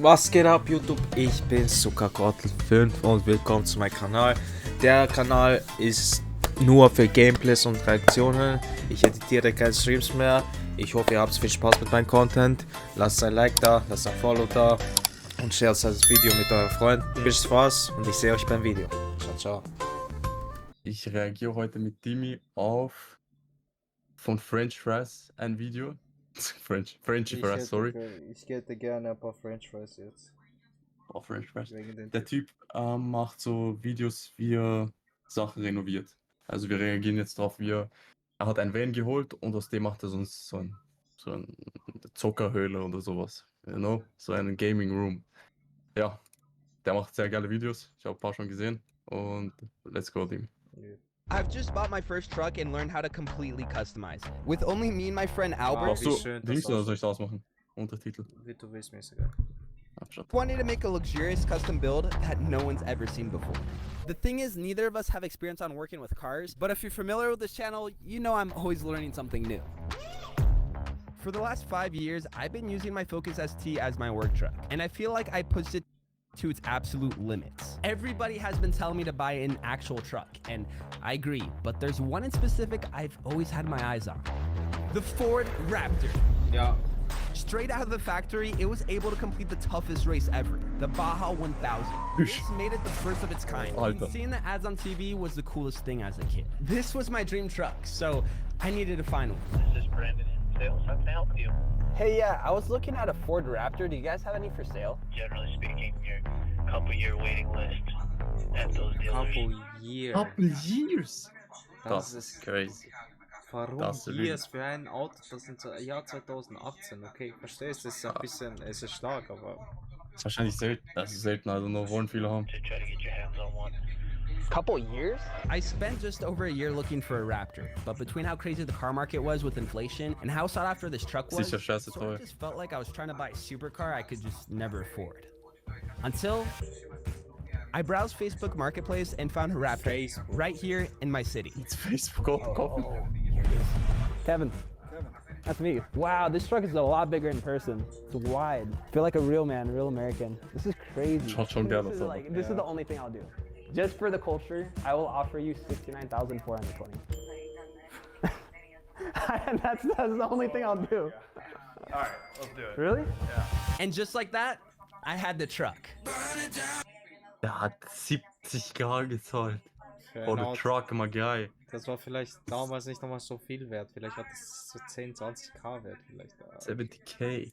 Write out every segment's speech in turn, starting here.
Was geht ab YouTube? Ich bin ZuckerKortel5 und willkommen zu meinem Kanal. Der Kanal ist nur für Gameplays und Reaktionen. Ich editiere keine Streams mehr. Ich hoffe, ihr habt viel Spaß mit meinem Content. Lasst ein Like da, lasst ein Follow da und shared das Video mit euren Freunden. Viel Spaß und ich sehe euch beim Video. Ciao, ciao. Ich reagiere heute mit Dimi auf von French Fries ein Video. Frenchy Fries, sorry. Ich hätte gerne ein paar French Fries jetzt. Oh, French Fries. Der Typ macht so Videos, wie er Sachen renoviert. Also wir reagieren jetzt drauf, wie er hat ein Van geholt und aus dem macht er sonst so ein Zockerhöhle oder sowas. You know? So einen Gaming Room. Ja, der macht sehr geile Videos. Ich habe ein paar schon gesehen. Und let's go, Dimi. I've just bought my first truck and learned how to completely customize. With only me and my friend Albert, Achso, Dings oder soll ich das ausmachen? Untertitel. Wie du willst, mir ist egal. wanted to make a luxurious custom build that no one's ever seen before. The thing is, neither of us have experience on working with cars, but if you're familiar with this channel, you know I'm always learning something new. For the last 5 years, I've been using my Focus ST as my work truck, and I feel like I pushed it to its absolute limits. Everybody has been telling me to buy an actual truck, and I agree, but there's one in specific I've always had my eyes on. The Ford Raptor. Ja. Straight out of the factory, it was able to complete the toughest race ever, the Baja 1000. This made it the first of its kind. And seeing the ads on TV was the coolest thing as a kid. This was my dream truck, so I needed to find one. This is Brandon in sales. How can I help you? Hey, yeah, I was looking at a Ford Raptor. Do you guys have any for sale? Generally speaking, your couple-year waiting list at those dealers. Couple years? Das ist crazy. Warum Das Years für ein Auto? Das ist Jahr 2018. Okay, verstehst du? Es ist ein bisschen, es ist stark, aber... Das ist wahrscheinlich selten. Das ist selten, also nur wollen viele haben. To try to get your hands on one. Couple years? I spent just over a year looking for a Raptor, but between how crazy the car market was with inflation and how sought after this truck was, Sicher scheiße so teuer. it just felt like I was trying to buy a supercar I could just never afford. Until I browsed Facebook Marketplace and found a Raptor right here in my city. It's Facebook kaufen. Kevin. That's me. Wow, this truck is a lot bigger in person. It's wide. I feel like a real man, a real American. This is crazy. Schon geil This is aus. this is the only thing I'll do. Just for the culture, I will offer you 69,420. That's the only thing I'll do. Alright, let's do it. Really? Yeah. And just like that, I had the truck. Der hat 70k gezahlt. für Oh, ein der Auto, Truck, mal geil. das war vielleicht damals nicht nochmal so viel wert. Vielleicht hat es so 10, 20k wert. Vielleicht. 70k.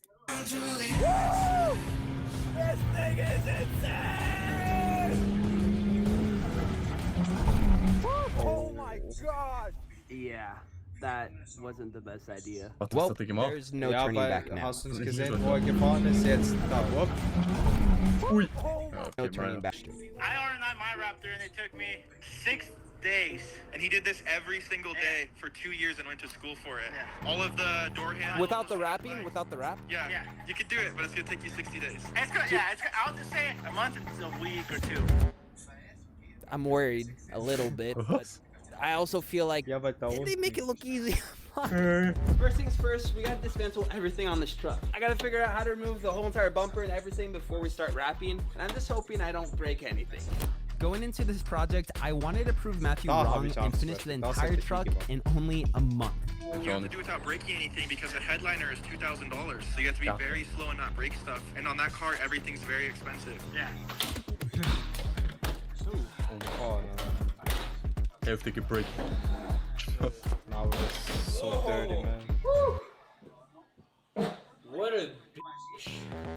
Oh my god! Yeah, that wasn't the best idea. Was hat er gemacht? There's no Ja, turning weil, back now. hast du nicht gesehen, wo er gefahren ist? Jetzt da. Upp. Ui. No turning back. I ordered my Raptor and it took me 6 days. And he did this every single day for 2 years and went to school for it. All of the door handles. Without the wrapping? Without the wrap? Yeah, Yeah. you could do it, but it's gonna take you 60 days. It's good. Yeah, it's good. I'll just say a month to a week or two. I'm worried a little bit, but I also feel like Ja, weil da they unten. make it look easy. First things first, we gotta dismantle everything on this truck. I gotta figure out how to remove the whole entire bumper and everything before we start wrapping, and I'm just hoping I don't break anything. Going into this project, I wanted to prove Matthew Da hab wrong ich and Angst finish vor. the Das entire hätte ich truck nie gemacht. in only a month. You have to do it without breaking anything because the headliner is $2,000. So you have to be Yeah. very slow and not break stuff. And on that car, everything's very expensive. Yeah. Oh, Hälfte gebreakt. no. Now it's so dirty, man. What a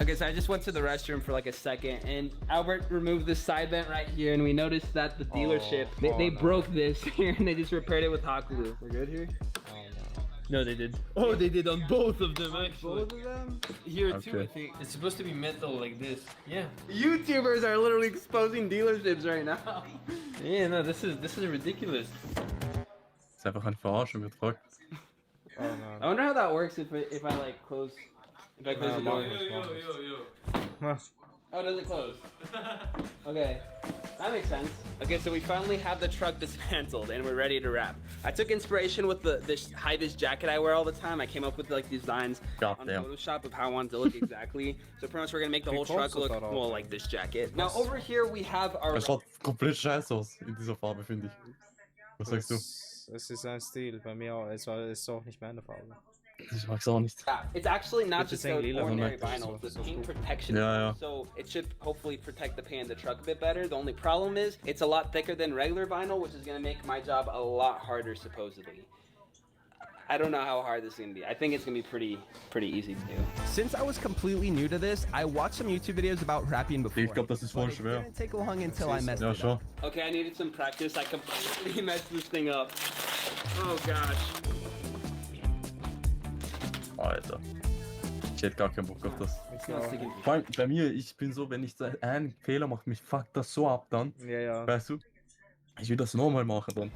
Okay, so I just went to the restroom for like a second, and Albert removed this side vent right here, and we noticed that the dealership, they no. broke this here, and they just repaired it with hot glue. We're good here? Oh, no. No, they did. Oh, they did on both of them, actually. Both of them? Here too, Okay. I think. It's supposed to be metal like this. Yeah. YouTubers are literally exposing dealerships right now. Yeah, no, this is ridiculous. Das ist einfach eine Verarschung, der Truck. Oh, I no. wonder how that works if I like close, if I close the door. Huh. Oh, does it close? Okay, that makes sense. Okay, so we finally have the truck dismantled and we're ready to wrap. I took inspiration with this high-vis jacket I wear all the time. I came up with like designs on Goddamn. Photoshop of how I want it to look exactly. So pretty much we're gonna make the whole truck look well like this jacket. Now over here we have our... Er schaut komplett scheiße aus in dieser Farbe, finde ich. Was sagst du? Es ist ein Stil, bei mir auch. Es ist auch nicht meine Farbe. Ich mag's auch nicht. Yeah, it's actually not Which is just an saying lila ordinary from vinyl, like it's this. paint protection. Yeah. So it should hopefully protect the paint of the truck a bit better. The only problem is it's a lot thicker than regular vinyl, which is gonna make my job a lot harder supposedly. I don't know how hard this is gonna be. I think it's gonna be pretty easy to do. Since I was completely new to this, I watched some YouTube videos about wrapping before. Ich glaube, das ist voll But it schwer. didn't take long until I messed Ja, it schon. up. Okay, I needed some practice. I completely messed this thing up. Oh gosh. Alter. Ich hätte gar keinen Bock auf das. Vor allem bei mir, ich bin so, wenn ich einen Fehler mache, mich fuckt das so ab dann. Ja. Weißt du? Ich will das nochmal machen dann.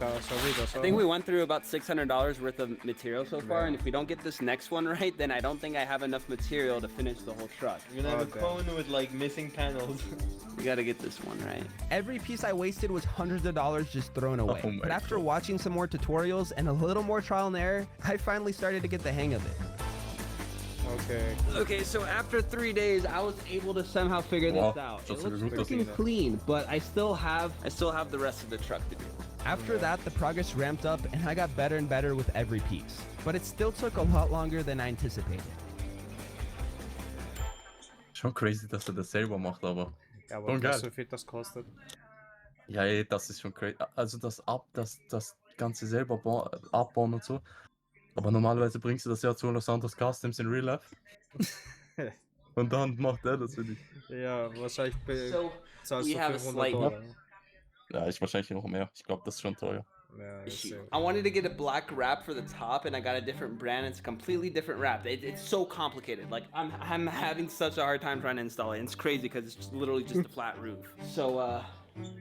I think we went through about $600 worth of material so far, and if we don't get this next one right, then I don't think I have enough material to finish the whole truck. You're gonna have a cone with like missing panels. We gotta get this one right. Every piece I wasted was hundreds of dollars just thrown away. Oh my But after watching some more tutorials and a little more trial and error, I finally started to get the hang of it. Okay, so after 3 days, I was able to somehow figure this out. It looks freaking clean, but I still have the rest of the truck to do. After that, the progress ramped up and I got better and better with every piece. But it still took a lot longer than I anticipated. Schon crazy, dass er das selber macht, aber. Ja, aber schon geil. so viel das kostet. Ja, ey, das ist schon crazy. Also das Ganze selber abbauen und so. Aber normalerweise bringst du das ja zu Los Santos Customs in Real Life. Und dann macht er das für dich. Ja, wahrscheinlich So, zahlst we du have a 500 slight- Dollar. Ja, ich wahrscheinlich noch mehr. Ich glaube, das ist schon teuer. Ja, ist issue. sehr- I wanted to get a black wrap for the top, and I got a different brand. It's a completely different wrap. It's so complicated. Like I'm having such a hard time trying to install it. And it's crazy because it's just literally just a flat roof. So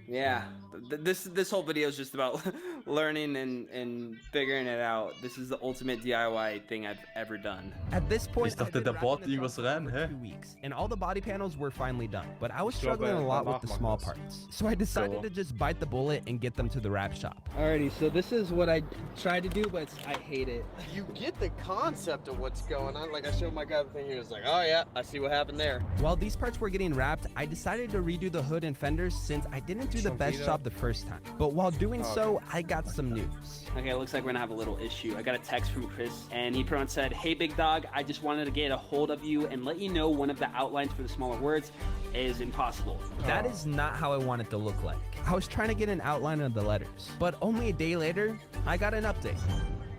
yeah, this whole video is just about learning and figuring it out. This is the ultimate DIY thing I've ever done. At this point, Ich dachte, der baut irgendwas rein, hä? 2 weeks, and all the body panels were finally done. But I was Ich glaube, struggling a lot with the danach small macht das. parts, so I decided to just bite the bullet and get them to the wrap shop. Alrighty, so this is what I tried to do, but I hate it. You get the concept of what's going on. Like I showed my guy the thing, he was like, oh yeah, I see what happened there. While these parts were getting wrapped, I decided to redo the hood and fenders since I didn't do the best job the first time. But while doing so, I got some news. Okay, it looks like we're gonna have a little issue. I got a text from Chris, and he pretty much said, hey big dog, I just wanted to get a hold of you and let you know one of the outlines for the smaller words is impossible. That is not how I want it to look like. I was trying to get an outline of the letters, but only a day later, I got an update.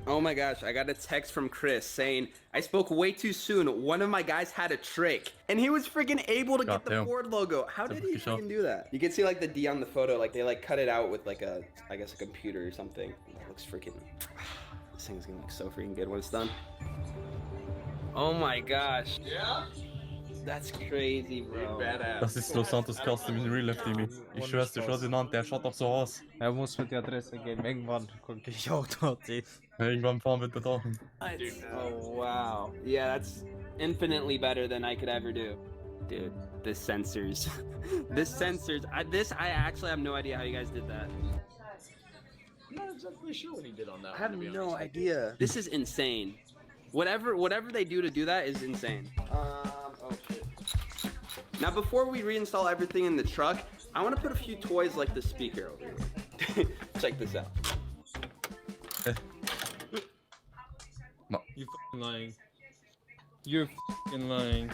Oh my gosh, I got a text from Chris saying, I spoke way too soon. One of my guys had a trick. And he was freaking able to get the Goddamn. Ford logo. How did he freaking do that? You can see like the D on the photo, like they like cut it out with like a, I guess a computer or something. That looks freaking, this thing's gonna look so freaking good when it's done. Oh my gosh. Yeah? That's crazy, bro. Badass. Das ist Los Santos Custom in Real Life, Timmy. Ich schwör's dir, schau den an, der schaut doch so aus. Er muss mit die Adresse geben. Irgendwann gucke ich auch dort hin. Irgendwann fahren wir da drauf. Oh wow. Yeah, that's infinitely better than I could ever do. Dude, the sensors. The sensors. I actually have no idea how you guys did that. I'm not exactly sure what he did on that. I have no idea. This is insane. Whatever they do to do that is insane. Oh shit. Now before we reinstall everything in the truck, I want to put a few toys like the speaker over here. Check this out. You fucking lying. You're fucking lying.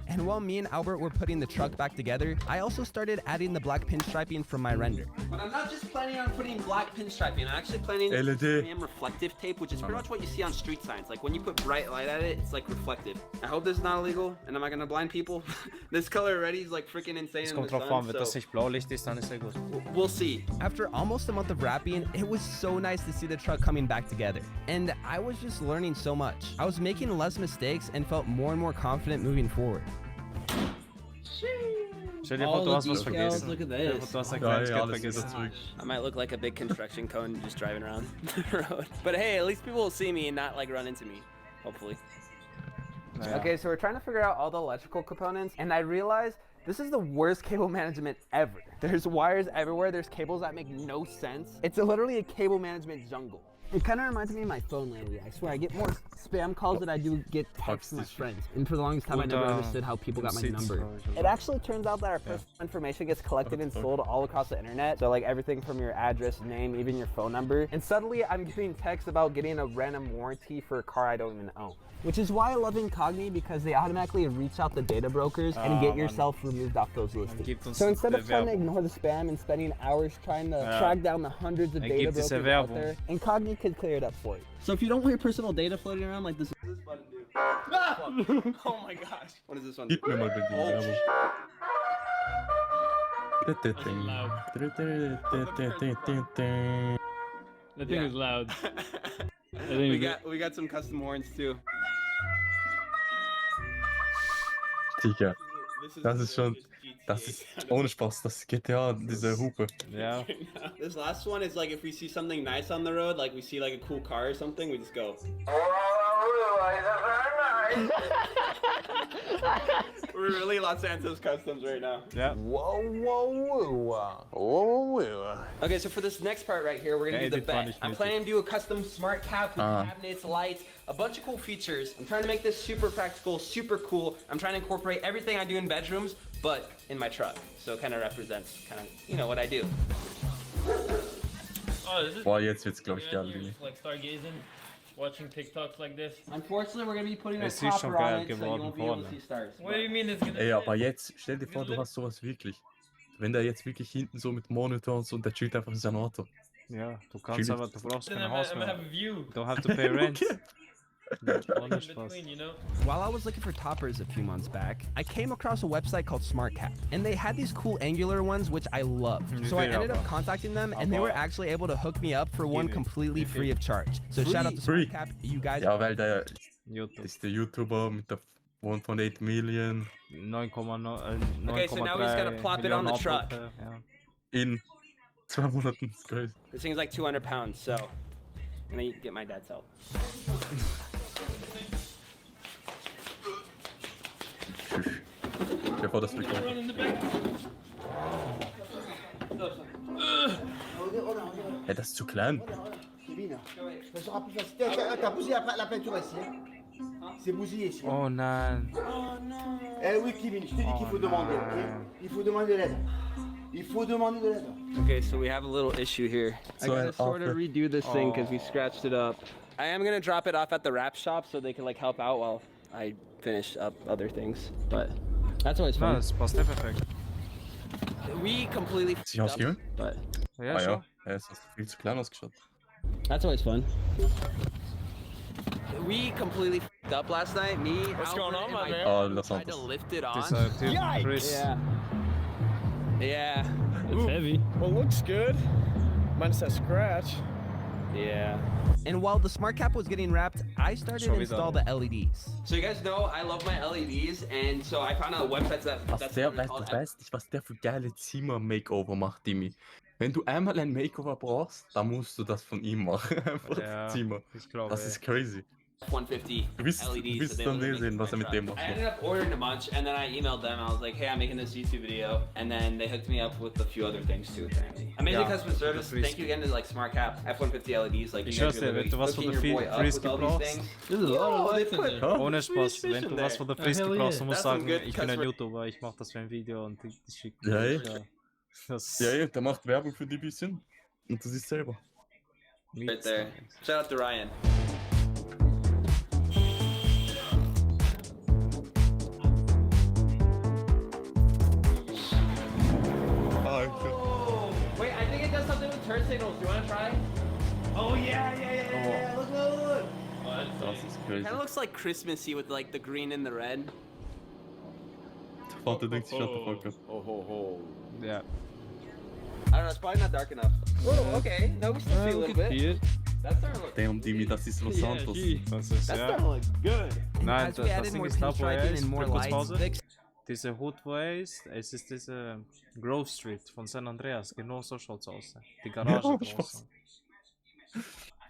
And while me and Albert were putting the truck back together, I also started adding the black pinstriping from my render. But I'm not just planning on putting black pinstriping, I'm actually planning to LED. premium reflective tape, which is pretty much what you see on street signs. Like when you put bright light at it, it's like reflective. I hope this is not illegal, and am I gonna blind people? This color already is like freaking insane Es in the kommt drauf sun, an, wenn das nicht Blaulicht ist, dann ist er gut. We'll see. After almost a month of wrapping, it was so nice to see the truck coming back together. And I was just learning so much. I was making less mistakes and felt more and more confident moving forward. Stell dir vor, du hast was details, vergessen. look at Stell dir this. vor, du hast ein Ja, kleines ja, Kind alles wieder vergessen. zurück. I might look like a big construction cone just driving around the road. But hey, at least people will see me and not like run into me. Hopefully. Naja. Okay, so we're trying to figure out all the electrical components, and I realized this is the worst cable management ever. There's wires everywhere, there's cables that make no sense. It's literally a cable management jungle. It kind of reminds me of my phone lately. I swear, I get more spam calls than I do get texts from my friends. And for the longest time, I never understood how people got my number. It actually turns out that our personal information gets collected and sold all across the internet. So like everything from your address, name, even your phone number. And suddenly I'm getting texts about getting a random warranty for a car I don't even own. Which is why I love Incogni, because they automatically reach out to data brokers and get yourself removed off those listings. So instead of trying to ignore the spam and spending hours trying to track down the hundreds of data brokers out there, Incogni could clear it up for you. So if you don't want your personal data floating around like this, what does this button do? Oh my gosh. What does this one do? Gib mir mal bitte die Werbung. That thing is loud. We got some custom horns too. Digga, das ist schon, das ist ohne Spaß, das ist GTA, diese Hupe. Ja. This last one is like if we see something nice on the road, like we see like a cool car or something, we just go. We're really Los Santos Customs right now. Ja. Whoa, whoa, whoa. Whoa, whoa. Okay, so for this next part right here, we're gonna do the bet. I'm planning to do a custom smart cap with cabinets, lights, a bunch of cool features. I'm trying to make this super practical, super cool. I'm trying to incorporate everything I do in bedrooms, but in my truck. So it kind of represents you know, what I do. Oh, this is Boah, jetzt wird's, glaube ich, geil. like stargazing, watching TikToks like this. Unfortunately, we're gonna be putting a Es ist schon topper on geil it, so you geworden won't be able to vorne. see stars. What do you mean it's gonna? Ey, aber jetzt, stell dir vor, du hast sowas wirklich. Wenn der jetzt wirklich hinten so mit Monitor und so und der chillt einfach in seinem Auto. Ja, du kannst aber, du brauchst Then kein I'm Haus gonna have mehr. a view. You don't have to pay rent. Ohne In Spaß. between, you know. While I was looking for toppers a few months back, I came across a website called SmartCap, and they had these cool angular ones which I loved. So I ended up contacting them, and they were actually able to hook me up for one completely free of charge. So shout out to Free. SmartCap, you guys. Ja, weil der YouTube. ist der YouTuber mit der 1.8 Million 9,9. Okay, so now we just gotta plop it on the truck. Ja. in 2 Monaten. Ist crazy. This thing's like 200 pounds, so I'm gonna get my dad's help. Bevor das bekommt. Run in the back. Ey, das ist zu klein. T'as bousillé la peinture ici. C'est bousillé ici. Oh nein. Eh oui, Kevin, je te dis qu'il faut demander, ok? Il faut demander de l'aide. Il faut demander de l'aide. Okay, so we have a little issue here. I So gotta an sort of offer. redo this thing because we scratched it up. I am gonna drop it off at the wrap shop so they can like help out while I finish up other things. But that's always Na, fun. das passt ja perfekt. We completely Sich ausgeben? but Ja, Ah schon. ja, er ist viel zu klein ausgeschaut. that's always fun. We completely f***ed up last night. Me, What's going on, my man? Ah, Los tried to Santos. lift it on. Dieser Typ, Chris. Yeah. Yeah. It's heavy. Well, looks good. Minus that scratch. Yeah. And while the smart cap was getting wrapped, I started to install the LEDs. So you guys know I love my LEDs, and so I found a website Was that's der, called du weißt nicht, was der für geile Zimmer-Makeover macht, Dimi. Wenn du einmal ein Makeover brauchst, dann musst du das von ihm machen. Einfach Ja, das Zimmer. ich glaube. Das ist crazy. F-150 Du wirst LEDs. that they dann literally sehen, make was er my mit dem truck. macht. I ended up ordering a bunch, and then I emailed them. I was like, hey, I'm making this YouTube video, and then they hooked me up with a few other things too, apparently. Amazing Ja, customer service. das ist Thank you again to like SmartCap, F-150 LEDs. Like, Ich you guys schwör's are dir, wenn du was von hooking der your boy up Frisky with all these brauchst. things. This is a lot of Oh, they lights in put there. Ohne Spaß, wenn du was von der Frisky Hell brauchst, du yeah. musst That's some sagen, good ich bin ein customer- YouTuber, ich mach das für ein Video und ich schicke Ja, dir. ja. Das Ja, der macht Werbung für die bisschen. Und du siehst selber. Right there. Shout out to Ryan. Wait, I think it does something with turn signals. Do you want to try? Oh yeah. Look. Das ist crazy. Kind of looks like Christmassy with like the green and the red. Vater denkt sich, shut the fuck up. ja. I don't know. It's probably not dark enough. Oh, okay. No, we still see a little bit. That's starting to look. Damn, Dimi, das ist Los Santos. Das ist, That's ja. starting to look good. Nein, As we das added Ding more ist da, wo er pinstriping ist. and more Kurz lights, Pause. fixed. Diese Hood, wo er ist, es ist diese Grove Street von San Andreas. Genau so schaut's aus. Die Garage Ja, draußen.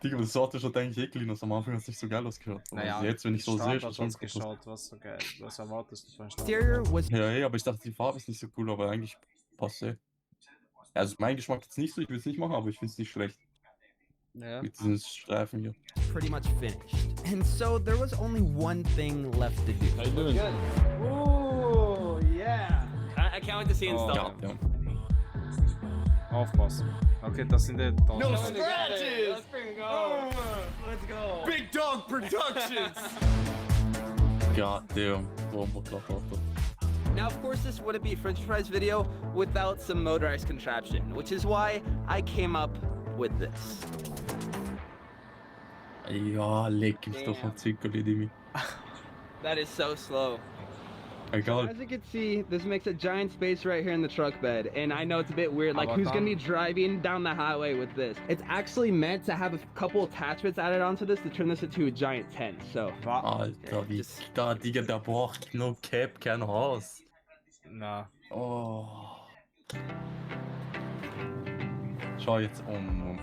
Digga, das Auto schaut eigentlich eh clean aus. Am Anfang hat es nicht so geil ausgeschaut. Aber Naja, jetzt, wenn ich so sehe, Standard schon hat's cool. geschaut, was so geil. Was erwartest du von Standard? Exterior was Ja, ja, aber ich dachte, die Farbe ist nicht so cool, aber eigentlich passt eh. Also mein Geschmack jetzt nicht so, ich will es nicht machen, aber ich finde es nicht schlecht. Ja. Mit diesen Streifen hier. pretty much finished. And so there was only one thing left to do. How you doing? Ooh, yeah. I can't wait to see it Oh. installed. Ja. Aufpassen. Okay, das sind die No Tausend. scratches! Let's go. Big Dog Productions! God damn. Auto. Now, of course, this wouldn't be a French fries video without some motorized contraption, which is why I came up with this. Ja, leck mich doch am Zickerli, Dimi. That is so slow. Egal. As you can see, this makes a giant space right here in the truck bed, and I know it's a bit weird, like who's gonna be driving down the highway with this? It's actually meant to have a couple attachments added onto this to turn this into a giant tent, so. Alter, wie da, Digga, der braucht no Cap, kein Haus. Na, Oh. Schau jetzt um.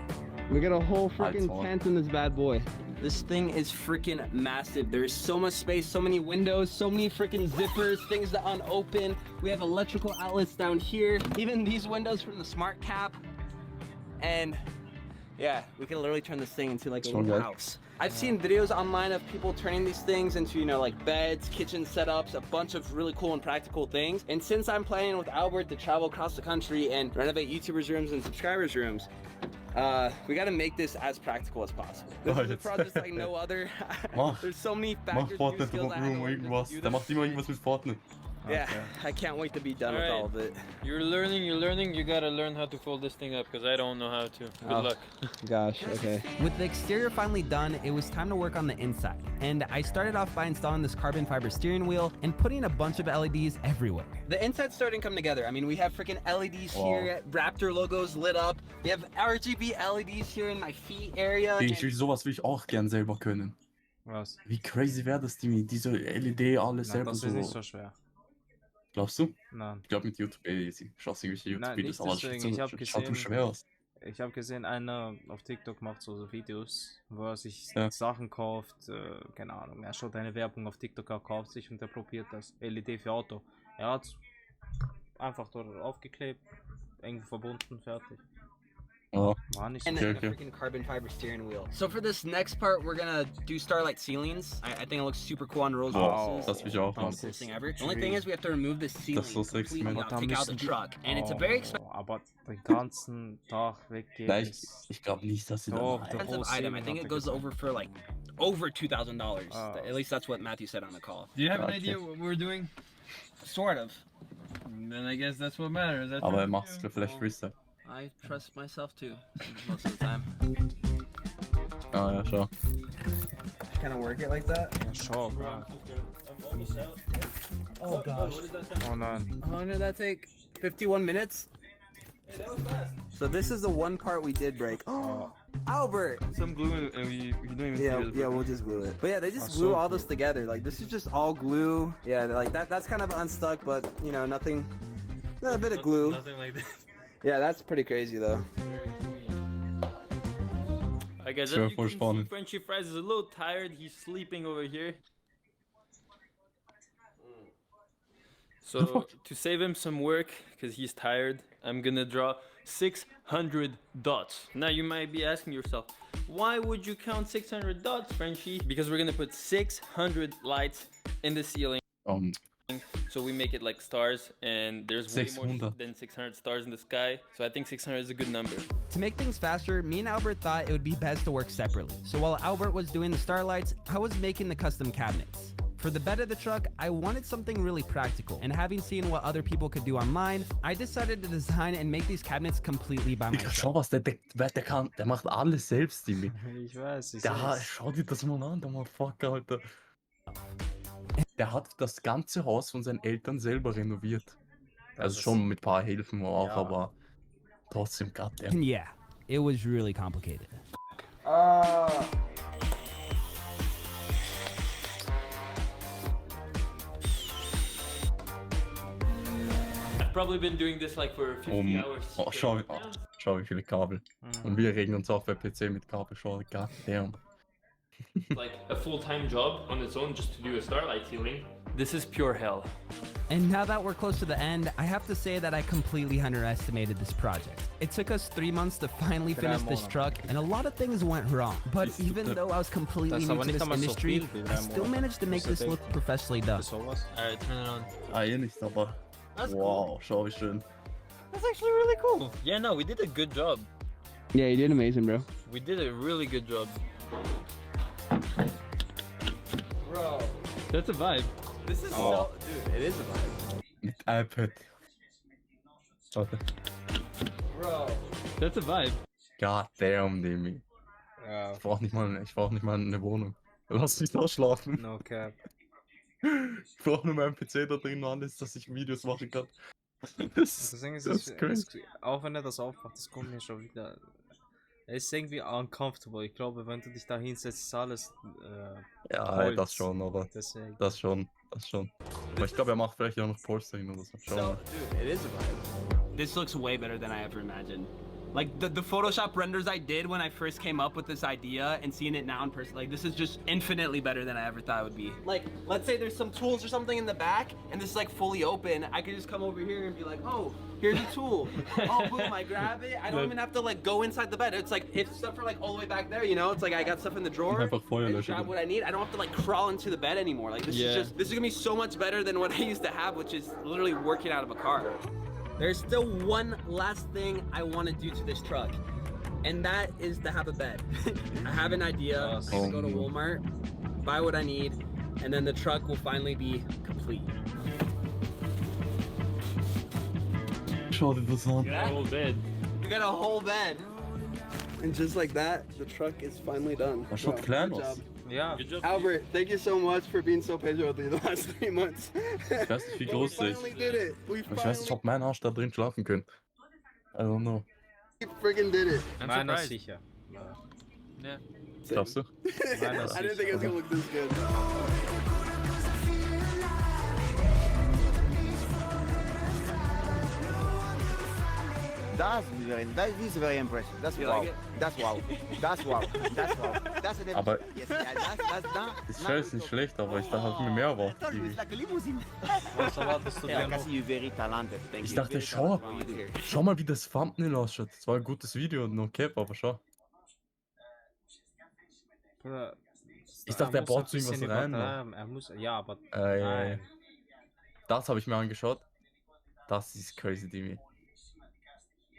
We got a whole freaking Alter. tent in this bad boy. This thing is freaking massive. There's so much space, so many windows, so many freaking zippers, things to unopen. We have electrical outlets down here, even these windows from the smart cap. And yeah, we can literally turn this thing into like a So little good. house. I've seen videos online of people turning these things into, you know, like beds, kitchen setups, a bunch of really cool and practical things. And since I'm planning with Albert to travel across the country and renovate YouTubers' rooms and subscribers' rooms, we gotta make this as practical as possible. This is a project like no other. Mach. There's so many Mach factors, new Fortnite skills I had to Room learn just to irgendwas. do Der this. macht immer irgendwas mit Fortnite. Yeah, I can't wait to be done with Alright. all of it. You're learning, you gotta learn how to fold this thing up, because I don't know how to. Good Oh. luck. Gosh, okay. With the exterior finally done, it was time to work on the inside. And I started off by installing this carbon fiber steering wheel and putting a bunch of LEDs everywhere. The inside's starting to come together. I mean, we have freaking LEDs here, Raptor logos lit up. We have RGB LEDs here in my feet area. Sowas will ich auch gern selber können. was? Wie crazy wäre das, Dimi? Diese LED alles Na, selber das ist nicht so. so schwer. Glaubst du? Nein. Ich glaube mit YouTube easy. Schaust irgendwelche Nein, YouTube-Videos, nicht aber das deswegen. Ich hab schaut so gesehen- schwer aus. Ich habe gesehen, einer auf TikTok macht so Videos, wo er sich Ja. Sachen kauft, keine Ahnung, er schaut eine Werbung auf TikTok, er kauft sich und er probiert das LED für Auto. Er hat einfach dort aufgeklebt, eng verbunden, fertig. Ja. War nicht And so. then Okay, a freaking carbon fiber steering wheel. So for this next part, we're gonna do starlight ceilings. I think it looks super cool on Rose Wow, houses. das will ich auch machen. Coolest thing ever. The only thing is we have to remove the ceiling Das ist so sexy, completely, man. not take out the truck. And it's a very expensive Aber den ganzen Tag weggehen Nein, ist... ich glaube nicht, dass sie Doch, da. doch. whole item. I ceiling think hat it er goes gesagt. over for like over $2,000. Oh. At least that's what Matthew said on the call. Do you have an Okay. idea what we're doing? Sort of. Then I guess that's what matters. That's Aber what er we macht es do. vielleicht Freestyle. I trust myself too, most of the time. Ah ja, schau. Kind of work it like that. Ja, schau, ja. Oh gosh. Oh nein. How long did that take? 51 minutes? So this is the one part we did break. Oh, Albert! Some glue and we don't even Yeah, see this, yeah, but- we'll just glue it. But yeah, they just Oh, glue so all cool. this together. Like this is just all glue. Yeah, like that's kind of unstuck, but you know, nothing. Not a bit of glue. Nothing like that. Yeah, that's pretty crazy though. I guess Sure, as you for can fun. see, Frenchie Fries is a little tired. He's sleeping over here. So to save him some work, because he's tired, I'm gonna draw 600 dots. Now you might be asking yourself, why would you count 600 dots, Frenchie? Because we're gonna put 600 lights in the ceiling. So we make it like stars, and there's way more 600. than 600 stars in the sky. So I think 600 is a good number. To make things faster, me and Albert thought it would be best to work separately. So while Albert was doing the starlights, I was making the custom cabinets. For the bed of the truck, I wanted something really practical, and having seen what other people could do online, I decided to design and make these cabinets completely by Digga, myself. schau was, der macht alles selbst, Dimi. Ich weiß, ich Der, weiß. schau dir das mal an, der Motherfucker, Alter. Der hat das ganze Haus von seinen Eltern selber renoviert. Also ist- schon mit ein paar Hilfen auch, Ja. aber trotzdem, goddamn. And yeah, it was really complicated. I've probably been doing this like for 50 hours. Oh, schau, wie viele Kabel. Und wir regen uns auf bei PC mit Kabel. Schau, goddamn. Like a full-time job on its own just to do a starlight ceiling. This is pure hell. And now that we're close to the end, I have to say that I completely underestimated this project. It took us 3 months to finally finish this truck, and a lot of things went wrong. But even though I was completely new to this industry, I still managed to make this look professionally done. Alright, turn it on. Nicht, aber wow, schau wie schön. That's actually really cool. Yeah, no, we did a good job. Yeah, you did amazing, bro. We did a really good job. Bro, that's a vibe. This is so, dude, it is a vibe. Mit iPad. Warte. Bro, that's a vibe. Goddamn, Demi. Ja, Ich brauch nicht mal eine Wohnung. Lass mich da schlafen. no cap. Ich brauch nur meinen PC da drin und alles, dass ich Videos machen kann. Das Deswegen ist ist crazy. auch wenn er das aufmacht, das kommt mir schon wieder. Es ist irgendwie uncomfortable. Ich glaube, wenn du dich da hinsetzt, ist alles. Ja, Holz. das schon, aber Deswegen. das schon. Aber ich glaube, er macht vielleicht auch noch Polstering oder so. Schau So, mal. dude, it is a vibe. This looks way better than I ever imagined. Like the Photoshop renders I did when I first came up with this idea and seeing it now in person, like this is just infinitely better than I ever thought it would be. Like, let's say there's some tools or something in the back and this is like fully open. I could just come over here and be like, oh, here's a tool. Oh, boom, I grab it. I don't even have to like go inside the bed. It's like, if stuff are like all the way back there, you know, it's like I got stuff in the drawer. Einfach Feuer I just löschen. grab what I need. I don't have to like crawl into the bed anymore. Like this is gonna be so much better than what I used to have, which is literally working out of a car. There's still one last thing I want to do to this truck, and that is to have a bed. I have an idea. I'm gonna go to Walmart, buy what I need, and then the truck will finally be complete. Schau dir das an. The whole bed. We got a whole bed. And just like that, the truck is finally done. Das schaut klein aus. Ja. Good job. Albert, thank you so much for being so patient with me the last 3 months. Ich weiß nicht, wie groß der ist. finally did it. We Ich weiß nicht, ob mein Arsch da drin schlafen könnte. I don't know. friggin' did it. I'm Meiner surprised. sicher. Yeah. Glaubst du? Meiner I didn't think it was gonna look this good. This is very impressive. That's You wow. like it? That's wow. That's wow. That's wow. That's an Aber yes, yeah, that's done. das Shell ist nicht schlecht, aber ich dachte, habe mir mehr erwartet. It's like a limousine. Was erwartest du Yeah, I dir can noch? see you're very talented. Thank Ich you. dachte, Very schau, talented what you do here. schau mal, wie das Thumbnail ausschaut. Das war ein gutes Video, no cap, aber schau. Bruder, Ich dachte, er muss baut ein so irgendwas bisschen rein, übertreiben. Er muss, ja, aber Ja. nein. Das habe ich mir angeschaut. Das ist crazy, Demi.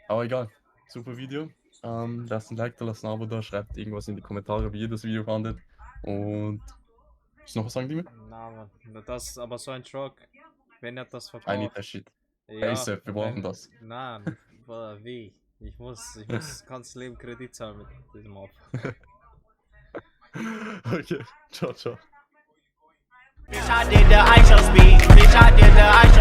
Aber egal. Super Video. Lasst ein Like da, lasst ein Abo da, schreibt irgendwas in die Kommentare, wie ihr das Video fandet. Und. Willst du noch was sagen, Demi? Na, Mann. Das, aber so ein Truck, wenn er das I need verkauft. that shit. Ja, ASAP, wir brauchen das. Nein, Bruder, wie? Ich muss ganzes Leben Kredit zahlen mit diesem Auto. Okay, ciao, ciao. Bitch, I did the ISO speed. Bitch, I did the ISO